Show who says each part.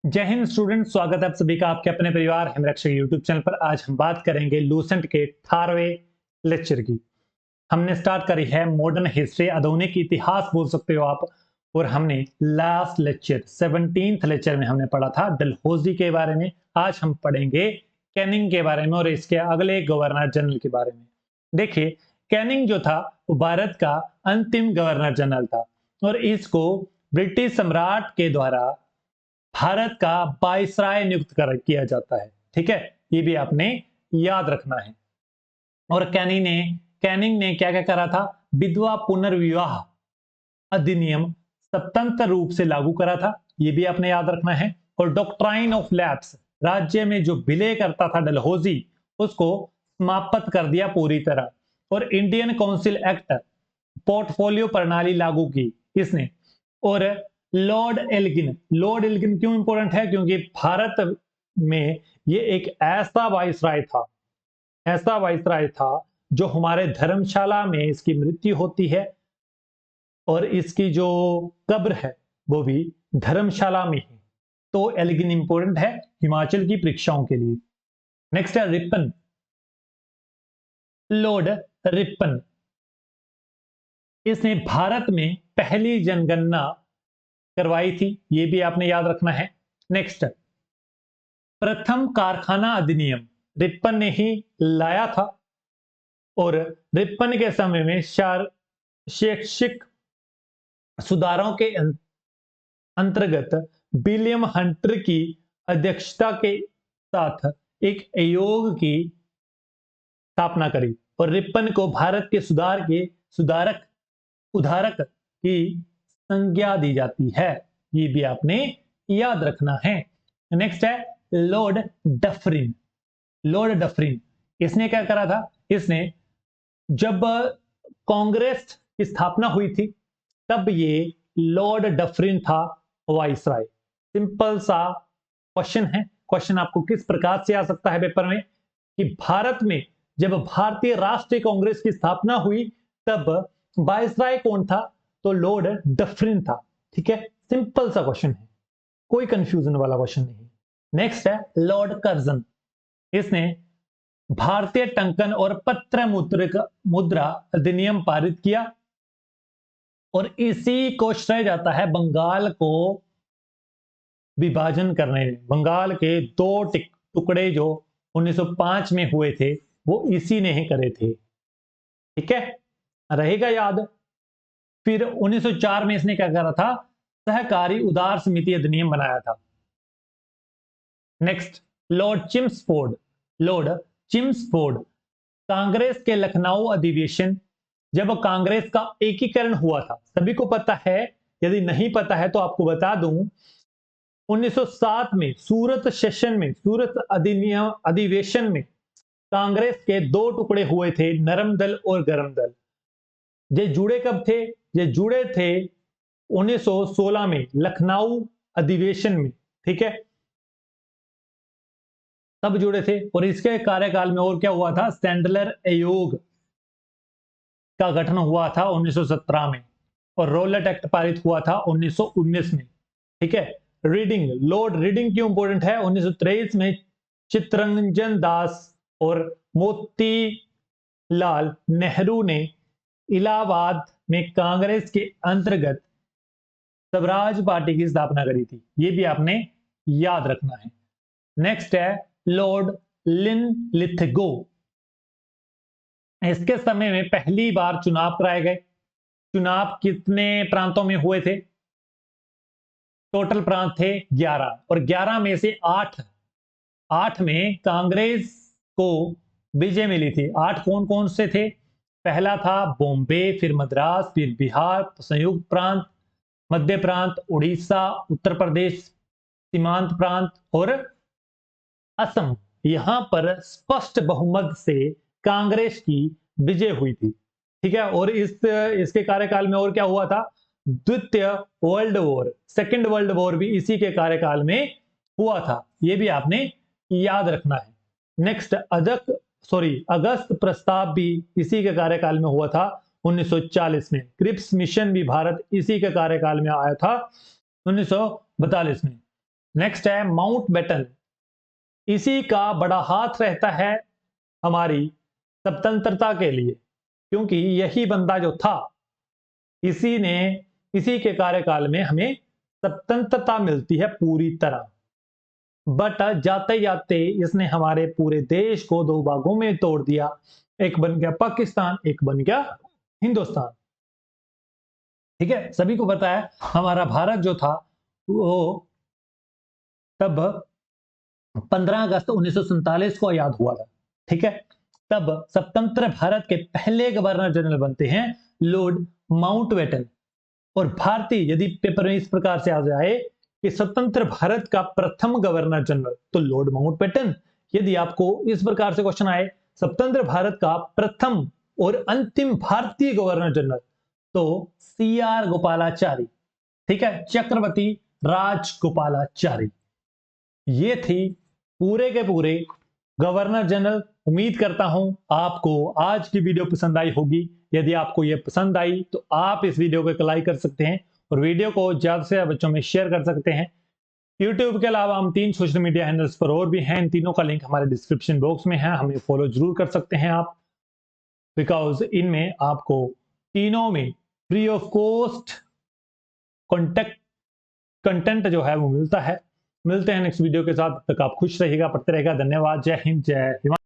Speaker 1: जय हिंद स्टूडेंट, स्वागत है आप सभी का आपके अपने परिवार हिमरक्षक यूट्यूब चैनल पर। आज हम बात करेंगे लूसेंट के 18वें लेक्चर की। हमने स्टार्ट करी है मॉडर्न हिस्ट्री, आधुनिक इतिहास बोल सकते हो आप। और हमने लास्ट लेक्चर 17th लेक्चर में हमने पढ़ा था डलहौजी के बारे में। आज हम पढ़ेंगे कैनिंग के बारे में और इसके अगले गवर्नर जनरल के बारे में। देखिए, कैनिंग जो था वो भारत का अंतिम गवर्नर जनरल था और इसको ब्रिटिश सम्राट के द्वारा भारत का वायसराय नियुक्त किया जाता है। ठीक है, ये भी आपने याद रखना है। और कैनिंग ने क्या क्या करा था? विधवा पुनर्विवाह अधिनियम स्वतंत्र रूप से लागू करा था, ये भी आपने याद रखना है। और डॉक्ट्राइन ऑफ लैप्स, राज्य में जो विलय करता था डलहौजी, उसको समाप्त कर दिया पूरी तरह। और इंडियन काउंसिल एक्ट, पोर्टफोलियो प्रणाली लागू की इसने। और लॉर्ड एल्गिन क्यों इंपॉर्टेंट है? क्योंकि भारत में ये एक ऐसा वायसराय था जो हमारे धर्मशाला में इसकी मृत्यु होती है और इसकी जो कब्र है वो भी धर्मशाला में है। तो एल्गिन इंपॉर्टेंट है हिमाचल की परीक्षाओं के लिए। नेक्स्ट है रिपन, लॉर्ड रिपन। इसने भारत में पहली जनगणना करवाई थी, ये भी आपने याद रखना है। नेक्स्ट, प्रथम कारखाना अधिनियम रिपन ने ही लाया था। और रिपन के समय में शैक्षिक सुधारों के अंतर्गत विलियम हंटर की अध्यक्षता के साथ एक आयोग की स्थापना करी और रिपन को भारत के उधारक की संज्ञा दी जाती है, ये भी आपने याद रखना है। नेक्स्ट है लॉर्ड डफरिन। इसने क्या करा था? इसने जब कांग्रेस की स्थापना हुई थी तब ये लॉर्ड डफरिन था वाइसराय। सिंपल सा क्वेश्चन है। क्वेश्चन आपको किस प्रकार से आ सकता है पेपर में कि भारत में जब भारतीय राष्ट्रीय कांग्रेस की स्थापना हुई तब वाइसराय कौन था? तो लॉर्ड डफरिन था। ठीक है, सिंपल सा क्वेश्चन है, कोई कंफ्यूजन वाला क्वेश्चन नहीं। नेक्स्ट है लॉर्ड कर्जन। इसने भारतीय टंकन और पत्र मुद्रा अधिनियम पारित किया और इसी को श्रेय जाता है बंगाल को विभाजन करने में। बंगाल के दो टुकड़े जो 1905 में हुए थे वो इसी ने ही करे थे। ठीक है, रहेगा याद। फिर 1904 में इसने क्या करा था? सहकारी उदार समिति अधिनियम बनाया था। Next, Lord चिम्सफोर्ड। कांग्रेस के लखनऊ अधिवेशन, जब कांग्रेस का एकीकरण हुआ था, सभी को पता है, यदि नहीं पता है तो आपको बता दूं, 1907 में सूरत अधिवेशन में कांग्रेस के दो टुकड़े हुए थे, नरम दल और गरम दल। ये जुड़े कब थे? ये जुड़े थे 1916 में लखनऊ अधिवेशन में। ठीक है, तब जुड़े थे। और इसके कार्यकाल में और क्या हुआ था? सैंडलर आयोग का गठन हुआ था 1917 में और रोलेट एक्ट पारित हुआ था 1919 में। ठीक है, लॉर्ड रीडिंग क्यों इंपॉर्टेंट है? 1923 में चित्तरंजन दास और मोतीलाल नेहरू ने इलाहाबाद में कांग्रेस के अंतर्गत स्वराज पार्टी की स्थापना करी थी, ये भी आपने याद रखना है। नेक्स्ट है लॉर्ड लिनलिथगो। इसके समय में पहली बार चुनाव कराए गए। चुनाव कितने प्रांतों में हुए थे? टोटल प्रांत थे 11 और 11 में से 8 में कांग्रेस को विजय मिली थी। 8 कौन कौन से थे? पहला था बॉम्बे, फिर मद्रास, फिर बिहार, संयुक्त प्रांत, मध्य प्रांत, उड़ीसा, उत्तर प्रदेश, सीमांत प्रांत और असम। यहां पर स्पष्ट बहुमत से कांग्रेस की विजय हुई थी। ठीक है, और इसके कार्यकाल में और क्या हुआ था? सेकेंड वर्ल्ड वॉर भी इसी के कार्यकाल में हुआ था, ये भी आपने याद रखना है। नेक्स्ट, अगस्त प्रस्ताव भी इसी के कार्यकाल में हुआ था 1940 में। क्रिप्स मिशन भी भारत इसी के कार्यकाल में आया था 1942 में। नेक्स्ट है माउंटबेटन। इसी का बड़ा हाथ रहता है हमारी स्वतंत्रता के लिए, क्योंकि यही बंदा जो था, इसी के कार्यकाल में हमें स्वतंत्रता मिलती है पूरी तरह। बट जाते जाते इसने हमारे पूरे देश को दो भागों में तोड़ दिया, एक बन गया पाकिस्तान, एक बन गया हिंदुस्तान। ठीक है, सभी को पता है हमारा भारत जो था वो तब 15 अगस्त 1947 को आजाद हुआ था। ठीक है, तब स्वतंत्र भारत के पहले गवर्नर जनरल बनते हैं लॉर्ड माउंटबेटन। और भारतीय यदि पेपर में इस प्रकार से आ जाए कि स्वतंत्र भारत का प्रथम गवर्नर जनरल, तो लॉर्ड माउंटबेटन। यदि आपको इस प्रकार से क्वेश्चन आए स्वतंत्र भारत का प्रथम और अंतिम भारतीय गवर्नर जनरल, तो CR गोपालाचारी। ठीक है, चक्रवर्ती राजगोपालाचारी। ये थी पूरे के पूरे गवर्नर जनरल। उम्मीद करता हूं आपको आज की वीडियो पसंद आई होगी। यदि आपको यह पसंद आई तो आप इस वीडियो को एक लाइक कर सकते हैं और वीडियो को ज्यादा से ज्यादा बच्चों में शेयर कर सकते हैं। यूट्यूब के अलावा हम 3 सोशल मीडिया हैंडल्स पर और भी हैं, इन तीनों का लिंक हमारे डिस्क्रिप्शन बॉक्स में है, हमें फॉलो जरूर कर सकते हैं आप, बिकॉज इनमें आपको तीनों में free of cost contact content जो है वो मिलता है। मिलते हैं नेक्स्ट वीडियो के साथ, तब तक आप खुश रहिएगा, पढ़ते रहेगा। धन्यवाद, जय हिंद, जय हिमाचल।